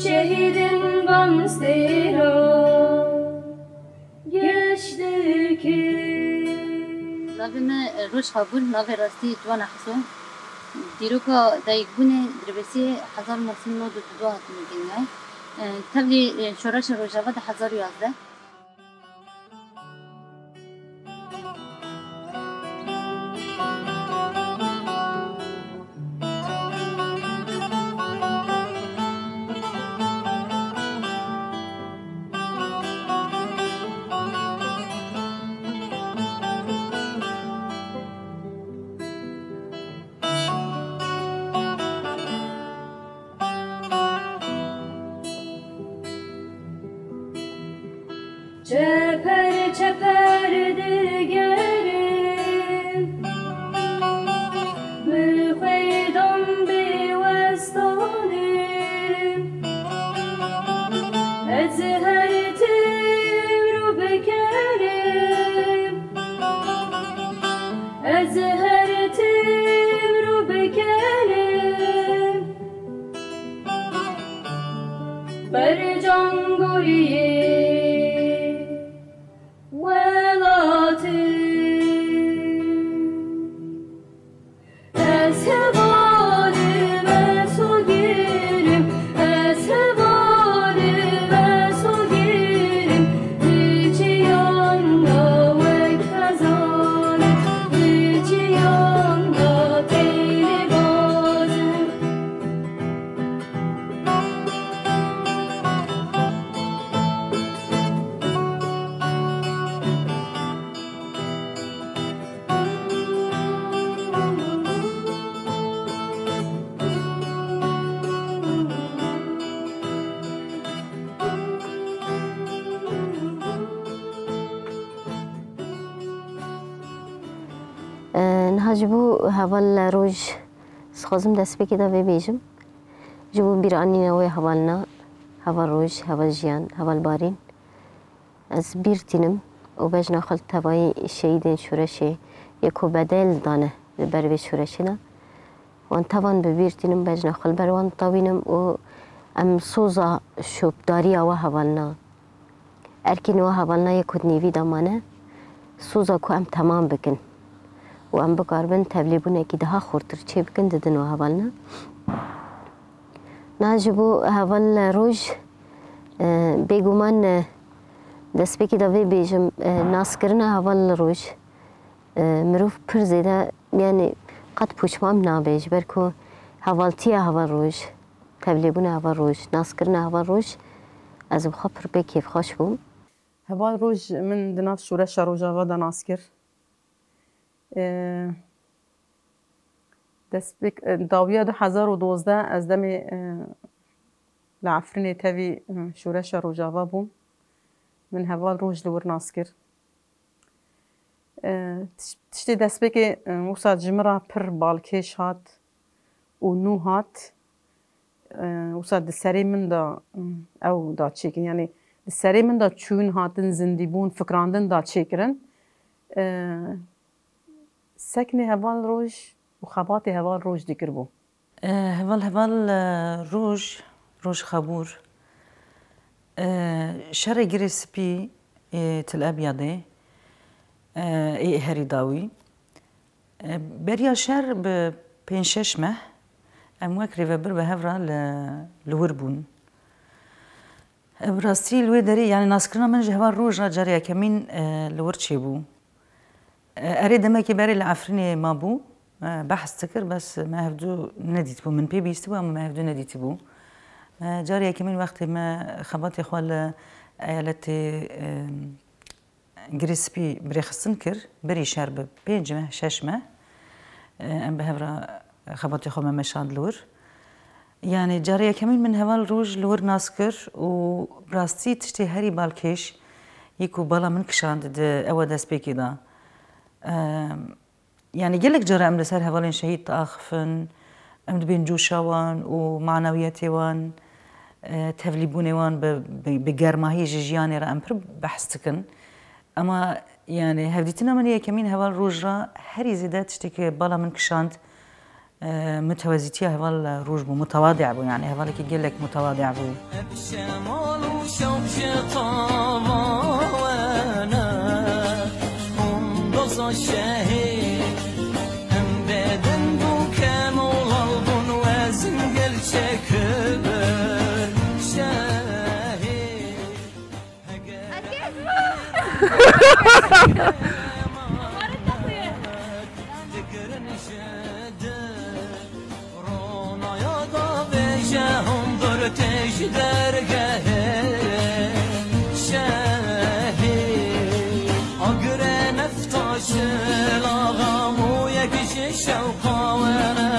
Şehidin gamstero geçti ki. Lavime roş habul, lave rasti Joana Haso. Diroka daygune drebesi 1992 hatını genyay. Tabii şoraş rojava da 2011. Çeper çeper digerim Müheydam bivestanım Ezhertim rubekerim Ezhertim rubekerim Bercan guriye نهاجبو هوال روج سخازم دست بکیده و بیجم جبو بیرانی نوی هوالنا هوال روج هوال جیان هوال بارین از بیرتینم و بجنا خلط تبایی شهیدین شورشه یکو بدل دانه بروی شورشنا وان طبعا ببیرتینم بجنا خلط بروان طاوینم و ام سوزا شوب داری و هوالنا ارکین و هوالنا یکو نیوی دامانه سوزا کو ام تمام بکن و ام بقاربن تبلیبونه که ده خورتر چه بکن ددن و هوالنا ناجبو هوال روج بگومان دست بکی دوی بیجم ناس کرنا هوال روج مروف پر زیده یعنی قد پوچمام نابیج برکو هوالتیه هوال روج تبلیبونه هوال روج ناس کرنا هوال روج از بخوا پر بکیف خوش بوم هوال روج من دناف شورش روجاوا دا ناس کر دست بک داویا 2012 از دمی لعفرینی تاوی شورش روجاوا بوم من هوال روج لور ناس کر تشتی دست بک وسط جمرا پر بالکش هات و نو هات وسط دسری من دا او دا چیکن یعنی دسری من دا چون هاتن زندی بون فکراندن دا چیکرن سکنی هوال روج و خباتی هوال روج دیگر بو هوال روج خبور شر گریسپی تل ابیاده ای هری داوی بریا شر به 5-6 ماه امواک ریوبر به هفرا لور بون براستی لوی داری یعنی ناسکرنا من هوال روج را جاریا کمین لور چی بو أريد ما كباري العفريني ما بو بحث تكر بس ما هفدو نديت بو من بي بيستبو أما ما هفدو نديت بو جارية كمان وقت ما خبطي خوال آيالتي جريسبي بريخستن كر بري شرب 5-6 ماه أم بهفرا خبطي خو ما مشان لور يعني جارية كمين من هوال روج لور ناسكر و براستي تشتي هري بالكيش يكو بالا من كشاند أوا داس بيكي دا يعني قلك جرى أم لسر هوالين شهيد تأخفن أم دبين جوشاوان ومعنوياتي وان تهفليبوني وان بقرماهي جيجياني را أمبر بحثتكن أما يعني هفديتنا من كمين هوال روج را هري زيادات تشتكي بالا من كشاند متوازيتيا هوال روج بو متواضع بو يعني هوالك يقول لك متواضع بو شمال وشوق شطاوانا هم دوز الشهيد هم بدن بو كمول البن وزن قل شكبر شهيد هم درتش درگه شهید اگر نفتاش لاغامو یکش شوقاونه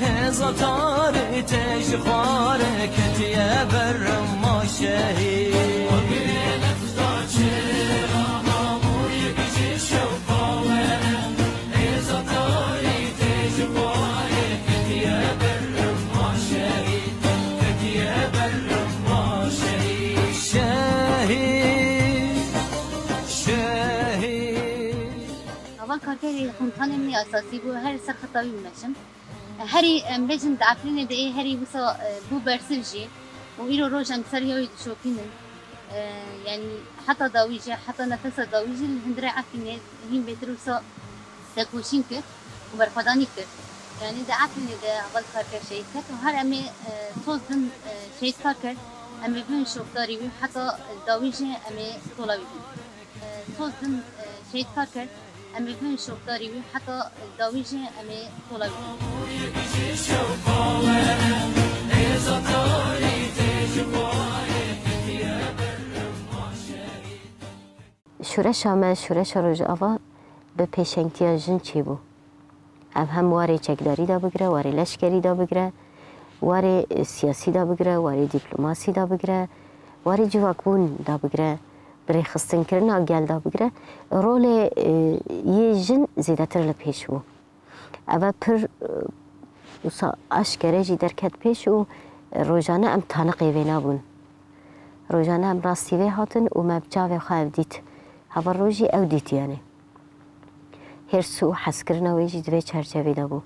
هزار تش خاره کتیه برم ما شهید اگر نفتاش لاغامو یکش شوقاونه هزار تش خاره کتیه برم ما شهید أول كاركتري خمسان مني أساسي بو هر سر خطابي بمشم هري مبجن دعفرين دقي هري وصا بو برسلجي وإلو روج أمسر يوي دشوكينن يعني حتى داويجي حتى نفس داويجي الهندرة عفيني هين بيتر وصا دكوشين كر وبرخداني كر يعني دعفرين ده أول كاركتر شيء كر وهر أمي توزن شيء كاركتر أمي بين شوكداري بيم حتى داويجي أمي طولابي بيم توزن شيء كاركتر أمي بين شوكداري بيم حتى داويجي أمي طولابي شورش همه شورش روز آوا به پیشنگتیا جن چی بو؟ هم واره چکداری دا بگیره، واره لشکری دا بگیره، واره سیاسی دا بگیره، واره دیپلماسی دا بگیره، واره جواکبون دا بگیره، برای خستن کردن آگل دا بگیره. رول یه جن زیاده تر لپیش بو. اول پر اشکره جی درکت پیش و روزانه ام تانقی وینا بون. روزانه ام راستی وی هاتن و مبجاوی خواهد دید. هوا روزی او دید یعنی. هرسو حس کرنا ویجی دوی چرچوی دا بو.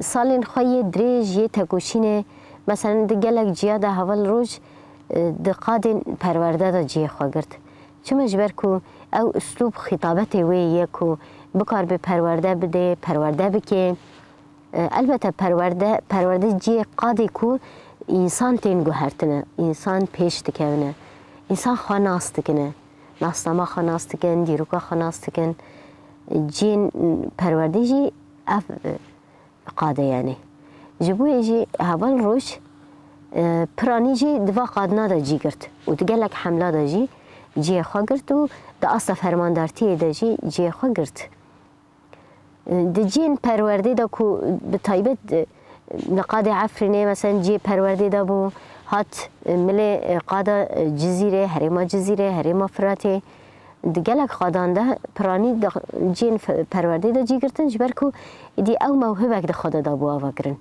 سالین خواهی دریج یه تگوشینه مثلا دگلک جیا دا هول روز دقادین پرورده دا جیه خواه گرد. چه مجبر کو او اسلوب خطابت ویه کو بکار به پرورده بده پرورده بکه البته پرورده جیه قادی کو انسان تین گوهرتنه انسان پیش تکونه انسان خواه ناست کنه ناستما خواه ناست کن دیروکا خواه ناست کن جین پرورده جی اف قاده یعنی جبوی جی هول روش پرانی جی دوا قادنا دا جی گرد و دگلک حمله دا جی خواه گرد و دا اصلا فرماندارتی دا جی خواه گرد د جین پرورده دا کو به طایبت نقاد عفرینه مثلا جی پرورده دا بو هات مل قادا جزیره هریما فراته دگلک قادانده پرانی دا جین پرورده دا جی گرتن جبر کو دی او موهبه دا خدا دا بو آوا گرن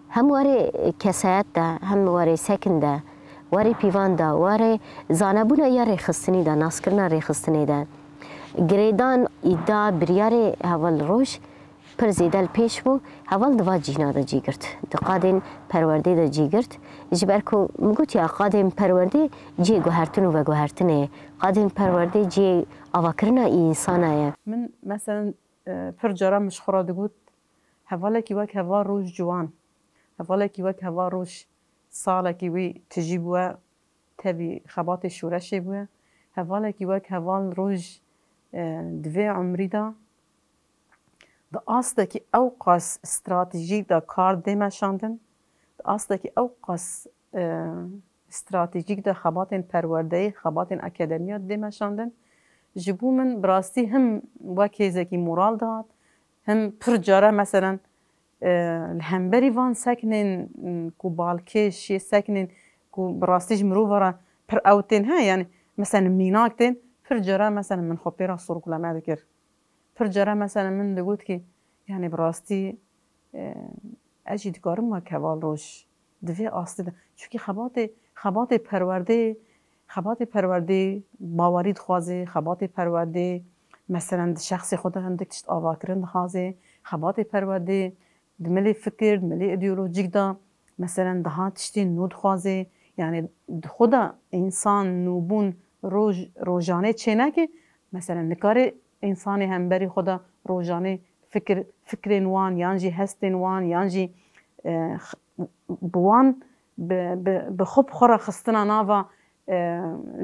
هم واره کسایت دا هم واره سکن دا واره پیوان دا واره زانبونه یا ریخستنی دا ناس کرنا ریخستنی دا گریدان ایدا بریار هول روش پر زیدل پیش بو هول دوا جینا دا جی گرد دقادین پرورده دا جی گرد جبر کو مگوت یا قادین پرورده جی گوهرتن و گوهرتنه قادین پرورده جی آواکرنا انسانه من مثلا پر جرا مش خورده بود هوالکی وک هوا روش جوان هوالکی وک هوا روش سالکی وی تجیبوا تبی خبات شورشی بوا هوالکی وک هوال روش دوی عمری دا آسته که اوقاس استراتژیک دا کار دیمشاندن آسته که اوقاس استراتژیک دا خباتین پرورده خباتین اکادمیات دیمشاندن جبو من براستی هم وکیزه که مورال داد هم پر جاره مثلا الهمبري وان ساكنين كو بالكيش ساكنين كو براستيج مروفرا بر اوتين ها يعني مثلا ميناكتين فرجرا مثلا من خبيرا صورك لما ذكر فرجرا مثلا من دقوت كي يعني براستي اجي دكارم ما كوال روش دوی آسته چونکه خبات پرورده باورید خوازه خبات پرورده مثلا شخص خود هندک تشت آوا کرن خوازه خبات پرورده دملی فکر دملی ایدئولوژیک دا مثلا ده تشتی نود خوازه یعنی خدا انسان نوبون روزانه چنه که مثلا نکار انسان هم بری خدا روزانه فکر وان یانجی هستن وان یانجی بوان به خوب خورا خستنا ناوا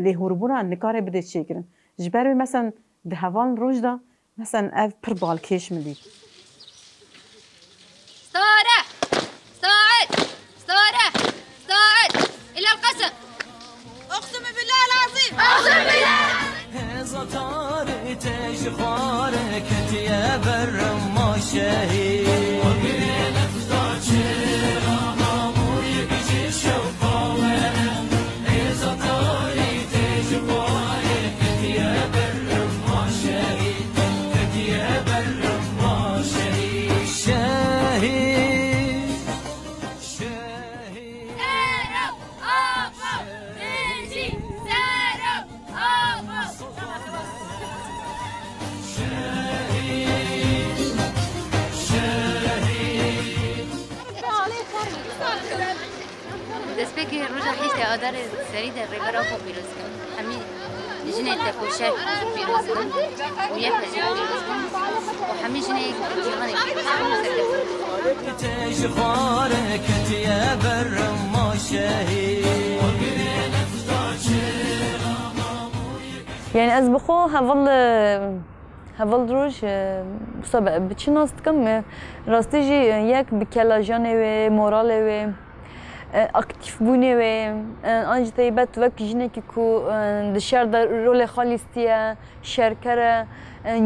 لهوربونا نکاره بده چی کرن جبر مثلا ده هوان روز دا مثلا اف پر بالکش مدی استوارة الى القسم اقسم بالله العظيم اقسم بالله زطار تجخارك يا بر ما شهي وقرين افتاجر امامو يبجي شوقا وانا زطار تجخارك يا بر ما شهي يا بر ما شهي شهي شهي سارة آبا نجي سارة آبا دست که روزا هیچ آدار سرید ریور آفو پیروز کن همین جنه تفوشر پیروز کن و یک پجر پیروز کن و همین جنه جهانی پیروز کن تجخارك يا بر ما شهي يعني از بخو هفل روش مسابقه بچی ناست کم راستی جی یک بکلاجانه و موراله و اکتیف بونه و آنج تایبت وک جنه که کو دشار در رول خالیستیه شرکره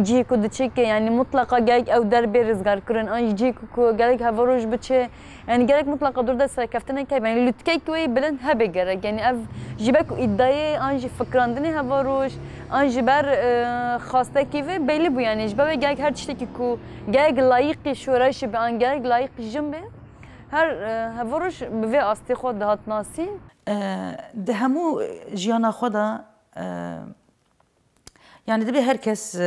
جی کو دچه که یعنی مطلقا گاگ او در برزگار کرن آنج جی کو گاگ هواروش بچه یعنی گاگ مطلقا دور دست کفتنه که یعنی لطکی کوی بلند هبه گره یعنی اف جیبک ادعای آنج فکراندنی هواروش آنج بر خواسته کیوه بیلی بو یعنی جبه گاگ هر چیزی که کو گاگ لایق شورایش به آن گاگ لایق جنبه هر هواروش به آستی خود دهات ناسین ده همو جیانا خدا يعني دبي هركس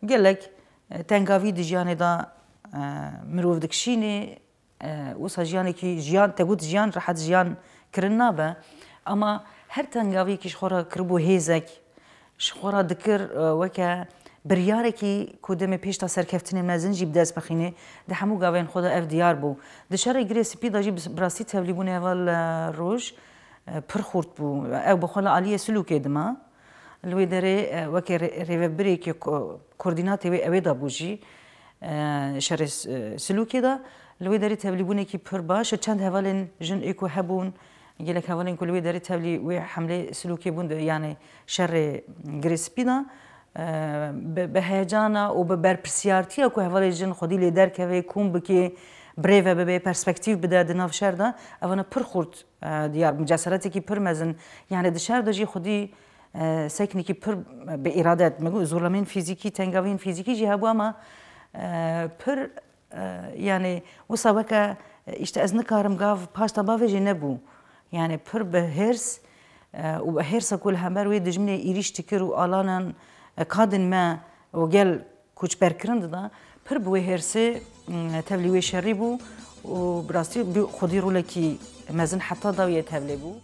قال لك تنقافي دي جياني دا مروف دكشيني وصا جياني كي جيان تقول جيان راح جيان كرنابه اما هر تنقافي كي شخورا كربو هيزك شخورا ذكر وكا برياركي كودمي بيشتا سركفتني مازن جيب داس بخينه ده همو قاوين خدا اف ديار بو ده شارع غريسي بي دا جيب براسي تبليبوني اول روج پر خورد بو او بخلا عاليه سلوكي دما لوی داره وکی ریوبری که کوردیناتی و اویدا بوجی شر سلوکی دا لوی داره تبلیغونه کی پر باش چند حوالن جن اکو هبون گله حوالن کل لوی داره تبلیغ و حمله سلوکی بوند یعنی شر گریسپینا به هیجانا و به برپرسیارتی اکو حوال جن خودی لیدر که و کوم بکی بریو به پرسپکتیو بده دناف شهر دا اونا پر خورد دیار مجسراتی کی پر مزن یعنی دشهر دا جی خودی سکنی که پر به ارادت مگو زولمین فیزیکی تنگاوین فیزیکی جی هبو اما پر یعنی وصا وکا اشتا از نکارم گاف پاشتا باوی جی نبو یعنی پر به هرس و به هرس کل همبر وی دجمنه ایریش تکر و آلانان کادن ما و گل کوچ برکرند دا پر بوی هرسه تبلیوی شری بو و براستی خودی رو لکی مزن حتی داویه تبلی بو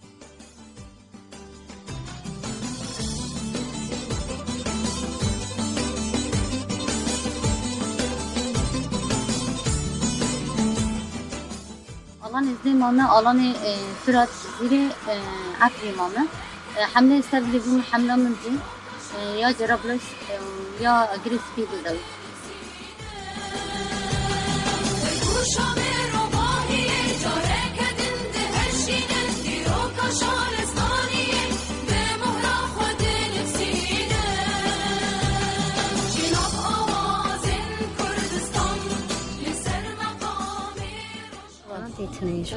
آلان ازده مامه آلان فرات زیر عفری مامه حمله استبلی بون حمله من دي یا جرابلس یا گریسپی بودوی نيش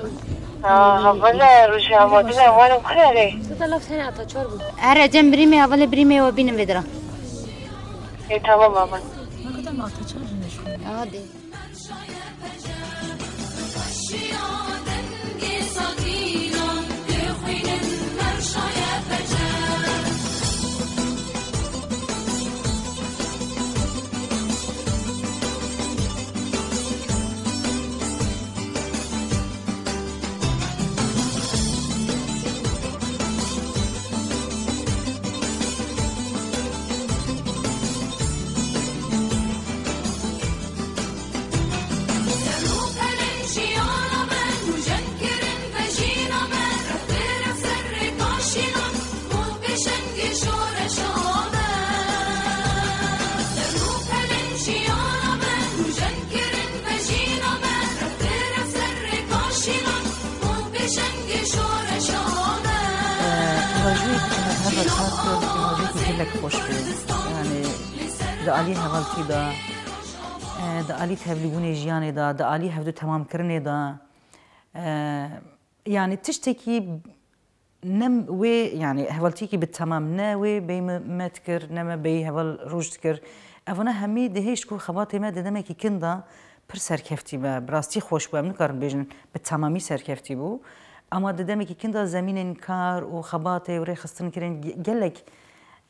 هبلا رجع مودنا وانا بخيري تطلع سنة عطا شربو أرى جنب بريمي هبلا بريمي وبين بدرة ايه تمام ماما ما كنت ما عطا شربو نشوف عادي هذا خاطر هذيك كلك خوش بيه يعني دعالي هغلطي دا دعالي تهبليبوني جياني دا دعالي هفدو تمام كرني دا يعني تشتكي نم وي يعني هغلطيكي بالتمام ناوي بي ما تكر نما بي هغل روج تكر افنا همي دهيش كو خباتي ما دمكي كندا پر سرکفتی با براستی خوش بو من کار بیشن به تمامی سرکفتی بو اما ددمی که کندا زمین کار و خباته و رخصتن کردن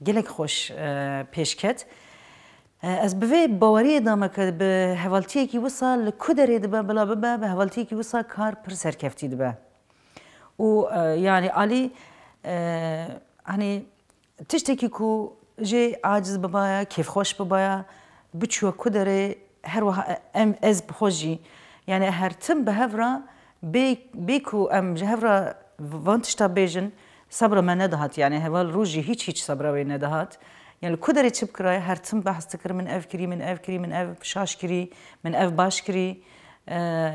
گلک خوش پیشکت از به باوری دام که به حوالتی کی وصل کدری دبا بلا ببا به حوالتی کی وصل کار پر سرکفتی دبا و يعني علي يعني تشتكي كو جي عاجز ببايا كيف خوش ببايا بتشو كدري هر ام از بخوجي يعني هرتم بهفرا بيكو ام جهفرا فانتشتا بيجن صبر ما ندهات يعني هوال روجي هيك صبر وين ندهات يعني كدري تشبكراي هرتم بحث تكر من افكري من افكري من اف شاشكري من اف باشكري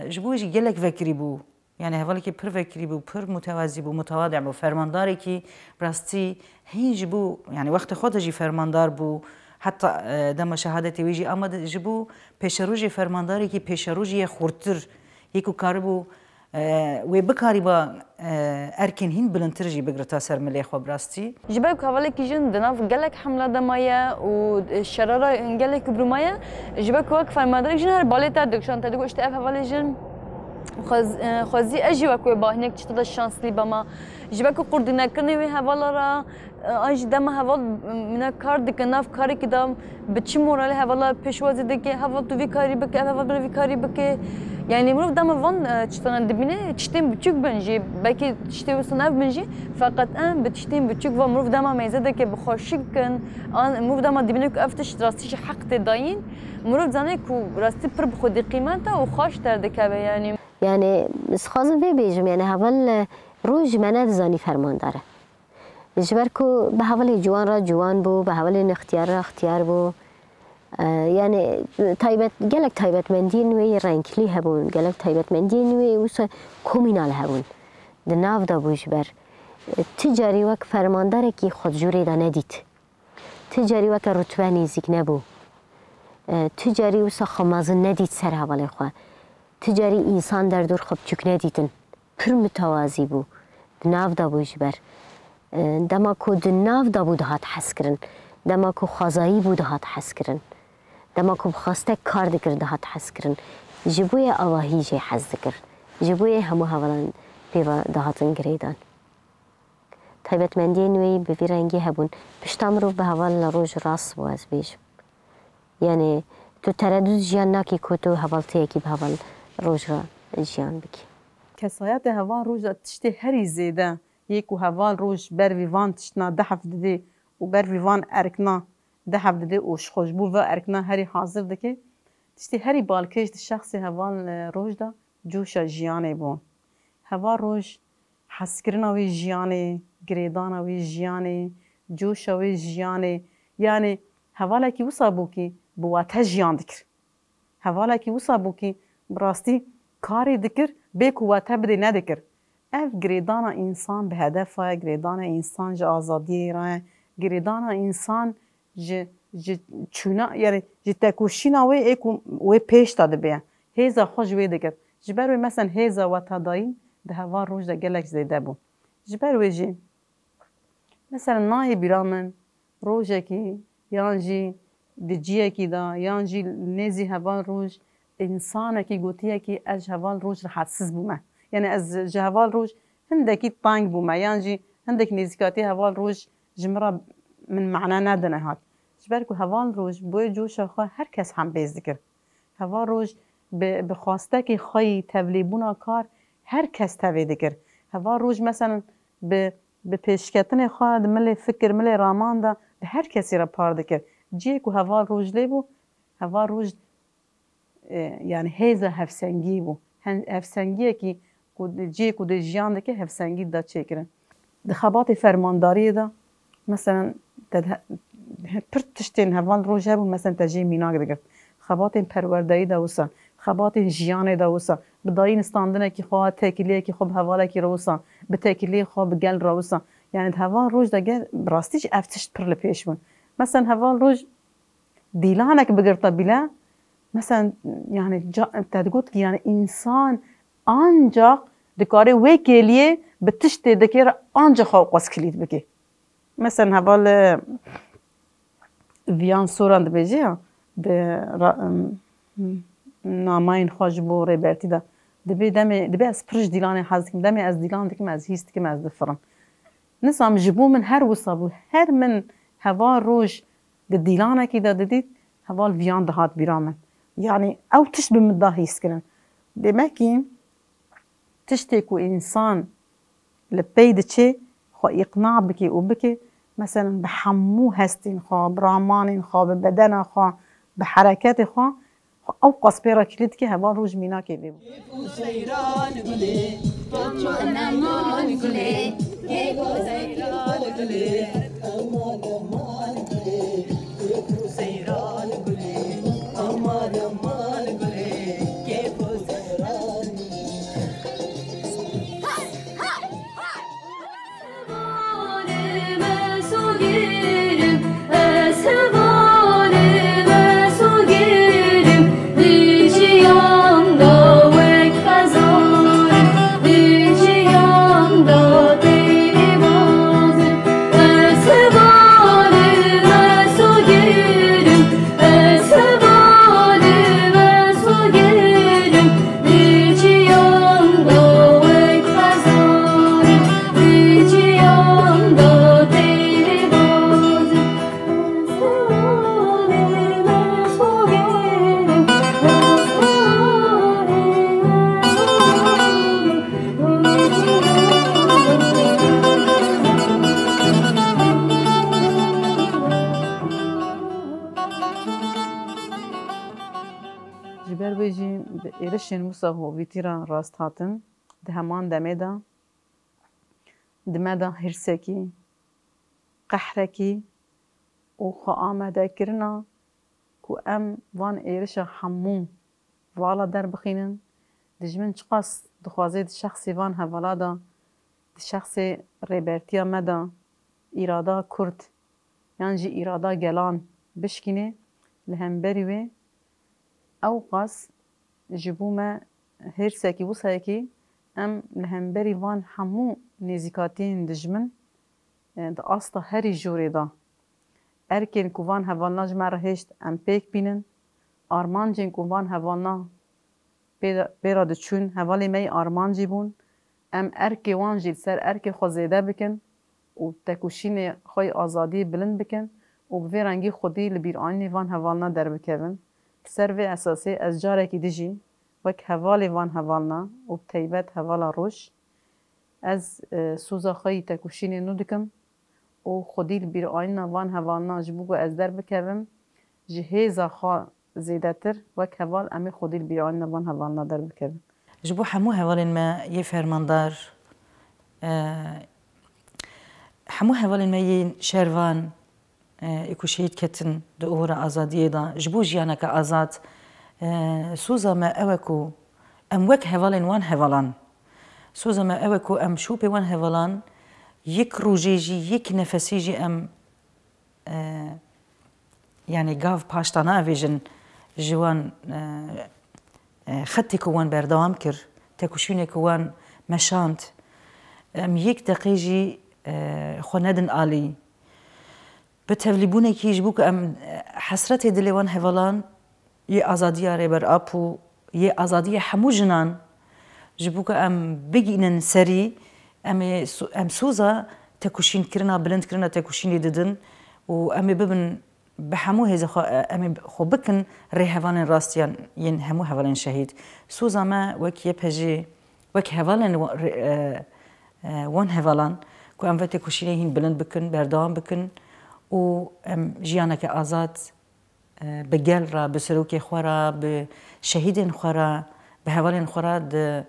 جبوجي جلك فكري بو يعني هوالكي پر فكري بو پر متوازي بو متواضع بو فرمانداري كي براستي هيج بو يعني وقت خود جي فرماندار بو حتى دم شهادتي ويجي اما جبو پیشروجي فرمانداري كي پیشروجي خورتر يكو كاربو وبكاري با اركن هين بلنترجي بقرتا سر مليخ وبراستي جبك هوالك جن دناف قالك حمله دمايا والشراره قالك برومايا جبك وقت فرمانداري جن هر باليتا دكشان تدقو اشتاف هوالك جن خوزي اجي وكو با هناك تشتد الشانس لي بما جبك قردنا كنوي هوالا اج دم هوال من كار دكناف كاري كدام بتشي مورالي هوالا بيشوازي دكي هوال تو في كاري بك هوال في كاري بك يعني مروف دم فان تشتغل دبينه تشتين بتشوك بنجي باكي تشتي وصناف بنجي فقط ان بتشتين بتشوك ومروف دم ميزه دكي بخوشكن ان مروف دم دبينك افتش راستيش حق تداين مروف زانك راستي بر بخدي قيمته وخاش تر دكابه يعني سخازم في بيجم يعني هول روج مناد زاني فرمان داره جبركو به حوال جوان را جوان بو به حوال اختیار را اختیار بو يعني تایبت گلک تایبت مندی نوی رنگلی هبون گلک تایبت مندی نوی وسا کومینال هبون دناف دا بو جبر تجاری وک فرمانداره کی خود جوری دا ندید تجاری وک رتبه نیزیک نبو تجاری وسا خمازن ندید سر حوال خواه تجاری انسان در دور خب چک ندیدن پر متوازی بو دناف دا بو جبر دما کو دناف دا بو دهات حس کرن دما کو خازایی بو دهات حس کرن دما کو بخواسته کار دکر دهات حس کرن جبوی آواهی جی حس دکر جبوی همو حوالان بیوا دهاتن گریدان تایبت مندی نوی بوی رنگی هبون پشتام رو به حوال روش راست بو از بیشم یعنی تو تردد جیان ناکی که تو حوالتی یکی به حوال روش را جیان بکی کسایت هوان روش تشتی هری زیده یکو هوان روش بر ویوان تشتنا ده هفته و بر ویوان ارکنا ده هفته اوش خوشبو و ارکنا هری حاضر دکه تشتی هری بالکش ده شخص هوان روش دا جوشا جیانه بون هوا روش حسکرنا وی جیانه گریدانا وی جیانه جوشا وی جیانه یعنی هوالا کی وصا بو کی بواته جیان دکر هوالا کی وصا بو کی براستی کاری دکر به قوته بده ندکر اف گریدانا انسان به هدفه گریدانا انسان جا آزادی راه گریدانا انسان ج چونا یعنی ج تکوشینا و ایکو و پیش داده بیان هیزا خوش وی دکر جبر مثلا هیزا و تداین ده هوا روز ده گلک زیده بو جبر جی مثلا نای بیرامن روزه کی یانجی دجیه کی دا یانجی نزی هوا روز انسان کی گوتیه کی از هوا روز حساس بومه یعنی از هوا روز هندکی تانگ بومه یانجی هندک نزیکاتی هوا روز جمره من معنا ندنه هات جبر کو هوا روز بوی جوش خو هر کس هم بیز دکر هوا روز به خواسته که خواهی تولیبونا کار هر کس توی دکر هوا روز مثلا به پیشکتن خواه ملی فکر ملی رامان دا به هر کسی را پار دکر جیه که هوا روز لی بو هوا روز یعنی هیزا هفسنگی بو هفسنگیه که جیه که ده جیان دکر هفسنگی دا چه کرن ده خبات فرمانداری دا مثلا پرتشتین هوا روز هبو مثلا تجیه میناک دکر خبات پروردهی دا وسا خبات جیان دا وسا بداین استاندنه که خواه تکلیه که خوب حواله که روسا به تکلیه خواه گل روسا یعنی هوا روز دگر براستیش افتشت پر لپیش بون مثلا هوا روز دیلانک بگرتا بلا مثلا یعنی تدگوت که یعنی انسان آنجا دکاره وی کلیه به تشت دکیر آنجا خواه قص کلید بکی مثلا هوا ویان سوران دبیجه به ناماین خوش بو ریبرتی دا دبی از پرش دیلانه حز کم دمی از دیلان دکم از هیست کم از دفرم نسام جبو من هر وصابو هر من هوا روش دیلانه کی دا دید هوا الویان دهات بیرامن یعنی او تشت بمدا هیست کرن دمکی تشتی کو انسان لپید چه خو اقناع بکی و بکی مثلا بحمو هستین خو برامانین خو بدن خو بحرکت خو او قصبيرة كليد كي هبان روج مينا كي بيبو جبر بیجی ایرشین موسا هو ویتیرا راست هاتن ده همان دمدا هرسکی قحرکی و خو آمده کرنا کو ام وان ایرشا حموم والا در بخینن دجمن چقاس دخوازید شخصی وان هوالا دا شخص ریبرتیا مدا ایرادا کرد یعنی جی ایرادا گلان بشکینه لهم بریوه او قاس جبو ما هرسکی وسایکی ام لهم بری وان همو نزیکاتین دجمن د آستا هری جوری دا ارکن کوان هوالنا جمع هشت ام پیک بینن آرمانجین کوان هوالنا بیرا دچون هوالی می آرمانجی بون ام ارکی وان جیل سر ارکی خوزیده بکن و تکوشین خوی آزادی بلند بکن و به رنگی خودی لبیر آنی وان هوالنا در بکن سر و اساسی از جاره کی دیجی وک هوالی وان هوالنا و تیبت هوالا روش از سوزا خوی تکوشین نو دکم و خودی لبیر آنی وان هوالنا جبوگو از در بکن جهیزا خواه زیده تر وک هوال امی خودی لبیر آنی وان هوالنا در بکن جبو حمو هوالین ما یه فرماندار حمو هوالین ما یه شروان اکو شهید کتن دو آزادیه دا جبو جیانا که آزاد سوزا ما اوکو ام وک هوالین وان هوالان سوزا ما اوکو ام شوپی وان هوالان یک روجیجی یک نفسیجی ام یعنی گاو پاشتانا ویژن جوان خطی کوان بردام کر تکوشین کوان مشانت یک دقیقی خوندن عالی به تبلیغونه کیش بو که ام حسرت دلوان حوالان یه آزادی آره بر آپو یه آزادی همو جنان جبو که ام بگینن سری ام سوزا تکوشین کرنا بلند کرنا تکوشینی ددن و ام ببن به همو هزا ام خو بکن ری حوالن راستیان ین همو حوالن شهید سوزا ما وکی پجی وکی حوالن وان حوالان که ام وقت تکوشینی هین بلند بکن بردام بکن و جیانک آزاد به گل را به سروک خورا به شهید خورا به حوالن خورا د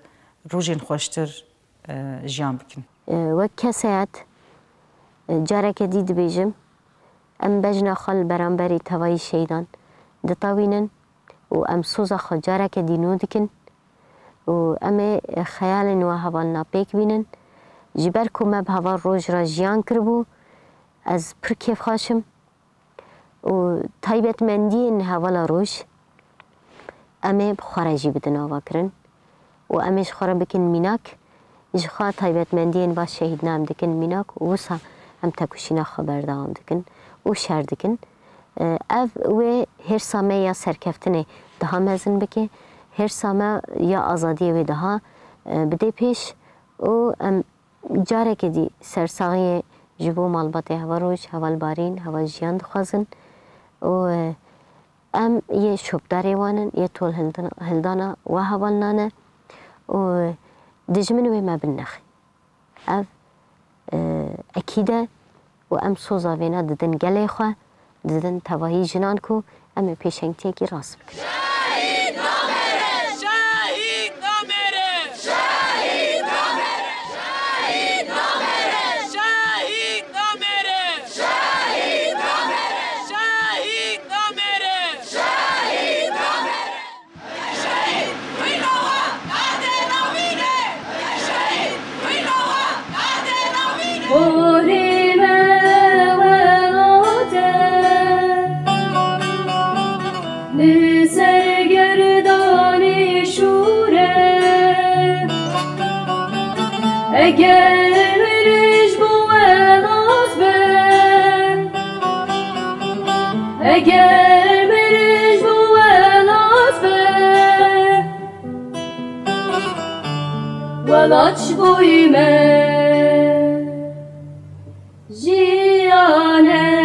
روزین خوشتر جیان بکن. و کسیت جارک دید بیجم ام بجنا خال برانبری توای شهیدان دتاوینن و ام سوزا خال جارک دینو دکن و ام خیال نو حوالنا پیک بینن جبر کم به حوال روز را جیان کربو از پر کیف خاشم و تایبت مندی این حوال روش امه خارجی بدن آوا کرن و امش خورا بکن میناک اج خواه تایبت مندی این باز شهید نام دکن میناک و وسا هم تکوشینا خبر دام دکن و شر دکن او و هر سامه یا سرکفتنه daha مزن بکه هر سامه یا آزادی و daha بده پیش و جاره که دی سرساقی جبو مالبات هوا روش هوا بارین هوا جیان دخوازن و ام یه شبداری وانن یه طول هلدانا و هوا نانه و دجمن و ما بنخی اف اکیده و ام سوزا وینا ددن گله خواه ددن تواهی جنان کو ام پیشنگتی کی راست بکن اگر مرج بوالات به اگر مرج بوالات به ولاتش بویمه جیانه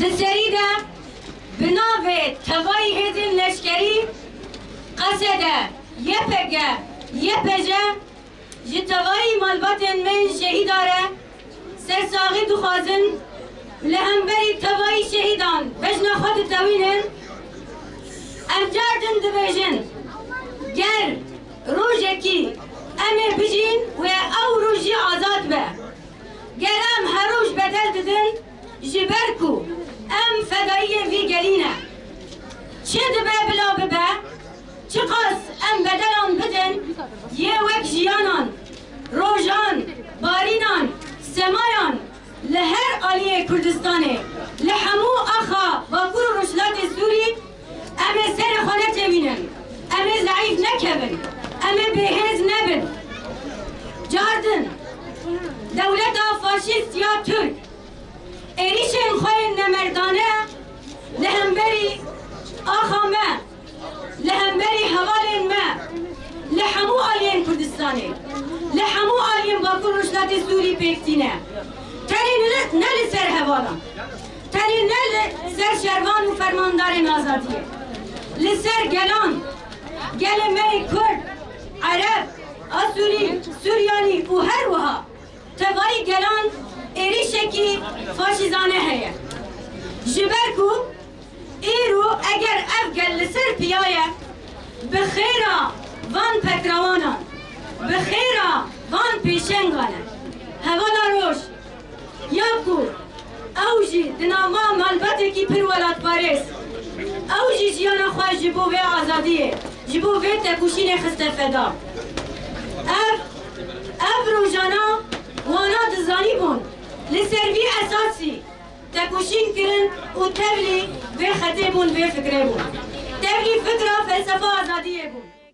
دسریده بناوه توایی هزین لشکری قصده یه پجه جتوایی مالبات من شهید آره سرساقی دخوازن لهمبری توایی شهیدان بجنا خود توینن امجاردن دبیجن گر روژکی امه بجین و او روژی آزاد به گر ام هروش بدل ددن جبرکو ام فدایی وی گلینه چه دبه بلا ببه چه قاس ام بدلان بدن یه وک جیانان روژان بارینان سمایان لهر آلیه کردستانه لحمو آخا باکور و رشلات سوری ام سر خانه تبینن ام ضعیف نکبن ام بهز نبن جاردن دولت فاشیست یا ترک ایریشن خواه نمردانه لهمبری آخا ما لهمبری حوال ما لحمو آلین کردستانه لحمو آلین باکر رشلات سوری پیکتینه تری نل سر حوالا تری نل سر شروان و فرماندار آزادیه لسر گلان گل مری کرد عرب آسوری سوریانی و هر وها توایی گلان ایریشکی فاشیزانه هیه جبرکو ایرو اگر افگل لسر پیایه بخیرا وان پکروانان بخیرا وان پیشنگانه هوالا روش یاکو او جی دناما مالبته کی پر ولات پاریس او جی جیانا خواه جبو و آزادیه جبو و تکوشین خسته فدا اف روزانا وانا دزانی بون لسروی اساسی تکوشین کرن و تبلی و خطه بون و فکره بون تبلی فکره فلسفه آزادیه بون